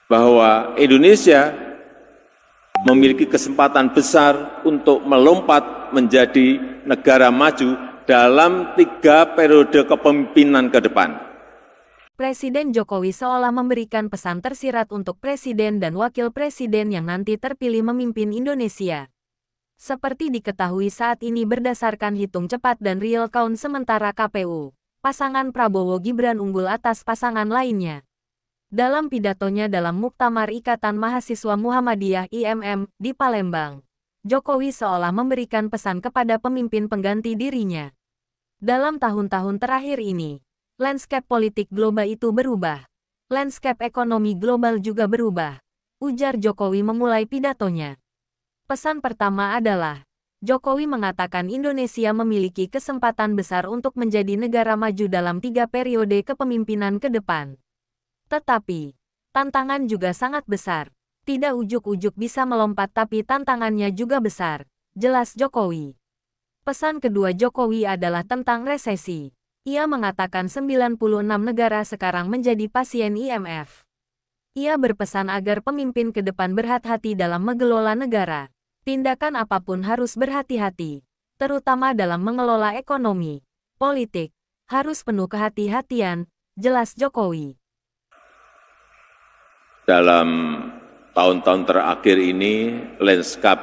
bahwa Indonesia memiliki kesempatan besar untuk melompat menjadi negara maju dalam 3 periode kepemimpinan ke depan. Presiden Jokowi seolah memberikan pesan tersirat untuk presiden dan wakil presiden yang nanti terpilih memimpin Indonesia. Seperti diketahui saat ini berdasarkan hitung cepat dan real count sementara KPU, pasangan Prabowo Gibran unggul atas pasangan lainnya. Dalam pidatonya dalam Muktamar Ikatan Mahasiswa Muhammadiyah IMM di Palembang, Jokowi seolah memberikan pesan kepada pemimpin pengganti dirinya. Dalam tahun-tahun terakhir ini, landscape politik global itu berubah. Landscape ekonomi global juga berubah, ujar Jokowi memulai pidatonya. Pesan pertama adalah, Jokowi mengatakan Indonesia memiliki kesempatan besar untuk menjadi negara maju dalam 3 periode kepemimpinan ke depan. Tetapi, tantangan juga sangat besar. Tidak ujuk-ujuk bisa melompat tapi tantangannya juga besar, jelas Jokowi. Pesan kedua Jokowi adalah tentang resesi. Ia mengatakan 96 negara sekarang menjadi pasien IMF. Ia berpesan agar pemimpin ke depan berhati-hati dalam mengelola negara. Tindakan apapun harus berhati-hati, terutama dalam mengelola ekonomi, politik, harus penuh kehati-hatian, jelas Jokowi. Dalam tahun-tahun terakhir ini, landscape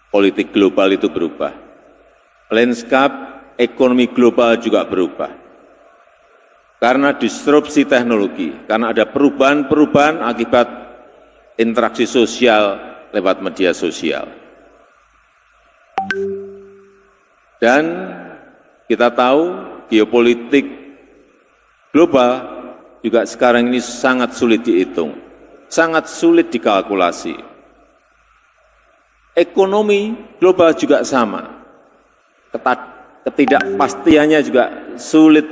politik global itu berubah. Landscape ekonomi global juga berubah. Karena disrupsi teknologi, karena ada perubahan-perubahan akibat interaksi sosial lewat media sosial. Dan kita tahu geopolitik global juga sekarang ini sangat sulit dihitung, sangat sulit dikalkulasi. Ekonomi global juga sama. Ketidakpastiannya juga sulit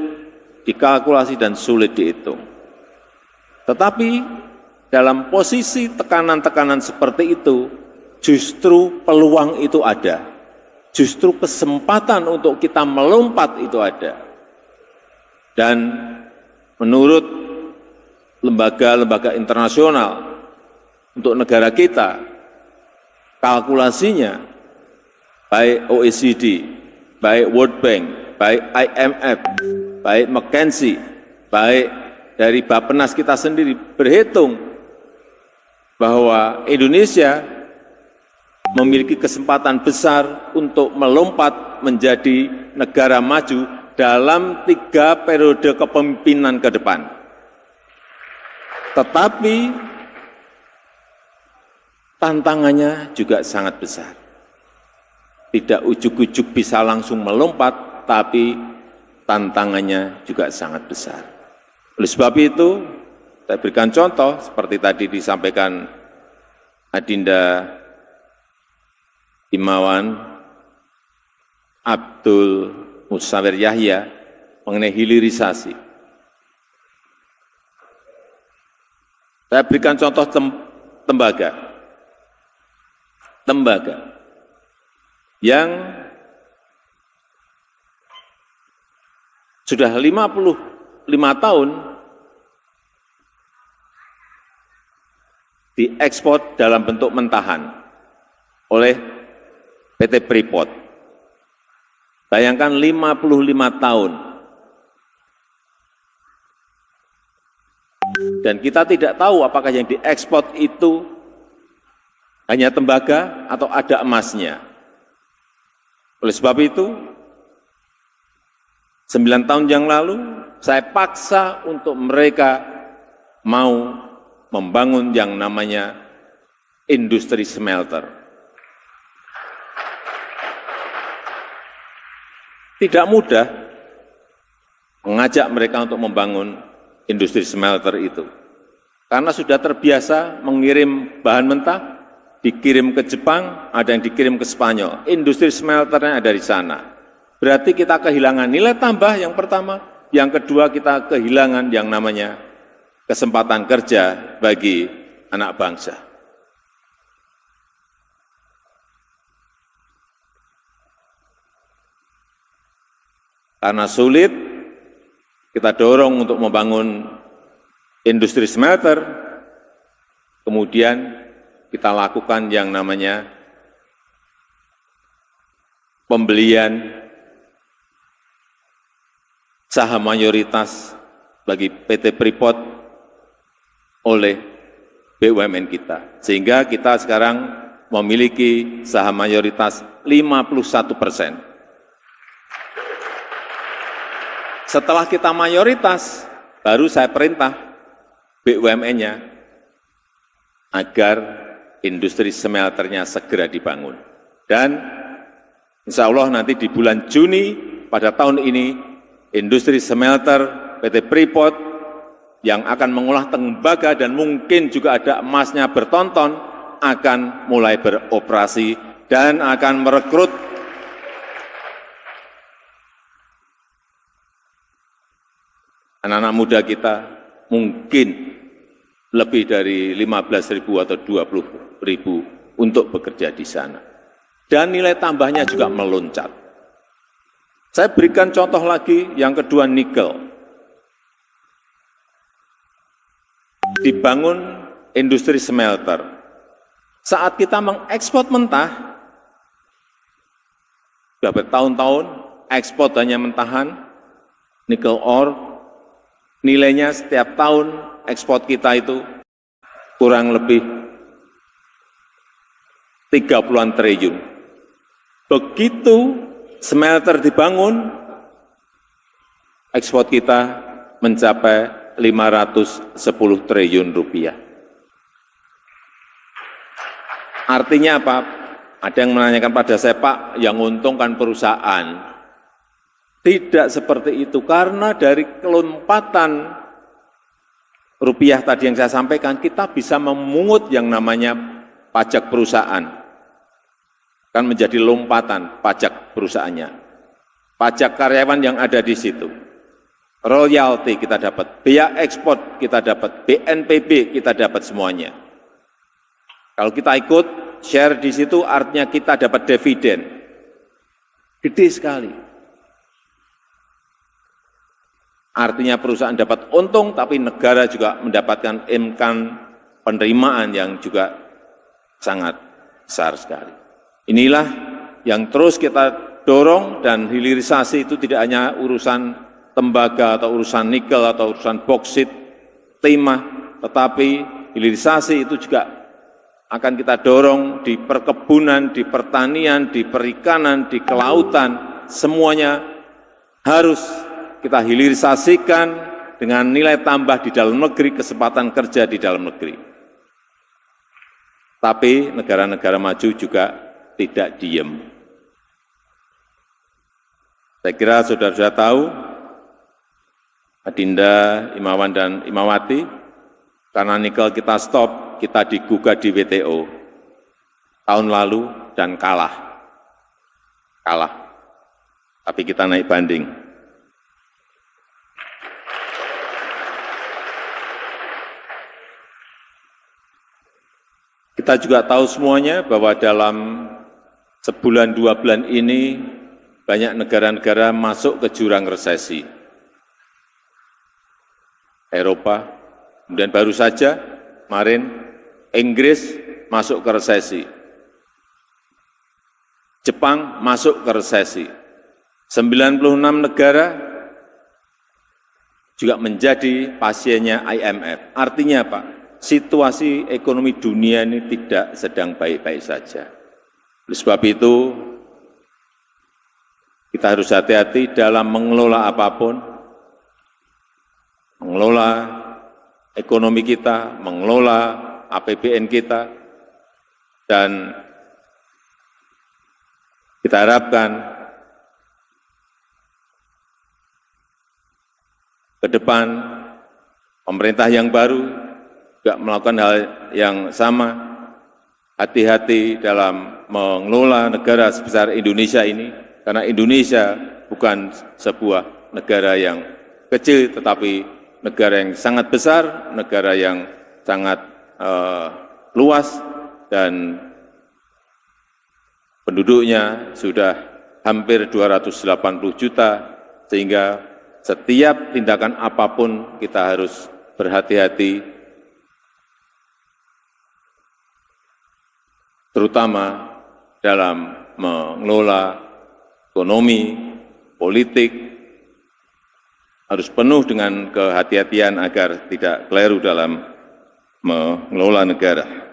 dikalkulasi dan sulit dihitung. Tetapi dalam posisi tekanan-tekanan seperti itu, justru peluang itu ada. Justru kesempatan untuk kita melompat itu ada. Dan menurut lembaga-lembaga internasional untuk negara kita, kalkulasinya, baik OECD, baik World Bank, baik IMF, baik McKinsey, baik dari Bappenas kita sendiri berhitung bahwa Indonesia memiliki kesempatan besar untuk melompat menjadi negara maju dalam 3 periode kepemimpinan ke depan. Tetapi tantangannya juga sangat besar. Tidak ujuk-ujuk bisa langsung melompat, tapi tantangannya juga sangat besar. Oleh sebab itu, saya berikan contoh seperti tadi disampaikan Adinda Himawan Abdul Musawir Yahya mengenai hilirisasi. Saya berikan contoh tembaga. Tembaga yang sudah 55 tahun diekspor dalam bentuk mentahan oleh PT Freeport. Bayangkan 55 tahun. Dan kita tidak tahu apakah yang diekspor itu hanya tembaga atau ada emasnya. Oleh sebab itu, 9 tahun yang lalu, saya paksa untuk mereka mau membangun yang namanya industri smelter. Tidak mudah mengajak mereka untuk membangun industri smelter itu. Karena sudah terbiasa mengirim bahan mentah, dikirim ke Jepang, ada yang dikirim ke Spanyol. Industri smelternya ada di sana. Berarti kita kehilangan nilai tambah yang pertama. Yang kedua kita kehilangan yang namanya kesempatan kerja bagi anak bangsa. Karena sulit, kita dorong untuk membangun industri smelter, kemudian kita lakukan yang namanya pembelian saham mayoritas bagi PT Freeport oleh BUMN kita. Sehingga kita sekarang memiliki saham mayoritas 51%. Setelah kita mayoritas, baru saya perintah BUMN-nya agar industri smelternya segera dibangun. Dan insya Allah nanti di bulan Juni pada tahun ini, industri smelter PT Freeport yang akan mengolah tembaga dan mungkin juga ada emasnya bertonton akan mulai beroperasi dan akan merekrut anak-anak muda kita mungkin lebih dari 15.000 atau 20.000 untuk bekerja di sana. Dan nilai tambahnya juga meloncat. Saya berikan contoh lagi, yang kedua nikel. Dibangun industri smelter. Saat kita mengekspor mentah, sudah bertahun-tahun, ekspor hanya mentahan, nikel ore, nilainya setiap tahun ekspor kita itu kurang lebih 30-an triliun. Begitu smelter dibangun, ekspor kita mencapai 510 triliun rupiah. Artinya apa? Ada yang menanyakan pada saya, Pak, yang untung kan perusahaan. Tidak seperti itu, karena dari kelompatan rupiah tadi yang saya sampaikan, kita bisa memungut yang namanya pajak perusahaan. Kan menjadi lompatan pajak perusahaannya. Pajak karyawan yang ada di situ. Royalti kita dapat, biaya ekspor kita dapat, BNPB kita dapat semuanya. Kalau kita ikut share di situ, artinya kita dapat dividen. Gede sekali. Artinya perusahaan dapat untung, tapi negara juga mendapatkan income penerimaan yang juga sangat besar sekali. Inilah yang terus kita dorong, dan hilirisasi itu tidak hanya urusan tembaga atau urusan nikel atau urusan boksit, timah, tetapi hilirisasi itu juga akan kita dorong di perkebunan, di pertanian, di perikanan, di kelautan, semuanya harus kita hilirisasikan dengan nilai tambah di dalam negeri, kesempatan kerja di dalam negeri. Tapi negara-negara maju juga tidak diem. Saya kira saudara-saudara tahu, Adinda, Imawan, dan Imawati, karena nikel kita stop, kita digugat di WTO tahun lalu dan kalah. Tapi kita naik banding. Kita juga tahu semuanya bahwa dalam sebulan 2 bulan ini banyak negara-negara masuk ke jurang resesi. Eropa, kemudian baru saja kemarin Inggris masuk ke resesi. Jepang masuk ke resesi. 96 negara juga menjadi pasiennya IMF. Artinya apa? Situasi ekonomi dunia ini tidak sedang baik-baik saja. Oleh sebab itu, kita harus hati-hati dalam mengelola apapun, mengelola ekonomi kita, mengelola APBN kita, dan kita harapkan ke depan pemerintah yang baru juga melakukan hal yang sama, hati-hati dalam mengelola negara sebesar Indonesia ini, karena Indonesia bukan sebuah negara yang kecil, tetapi negara yang sangat besar, negara yang sangat luas, dan penduduknya sudah hampir 280 juta, sehingga setiap tindakan apapun kita harus berhati-hati, terutama dalam mengelola ekonomi, politik, harus penuh dengan kehati-hatian agar tidak keliru dalam mengelola negara.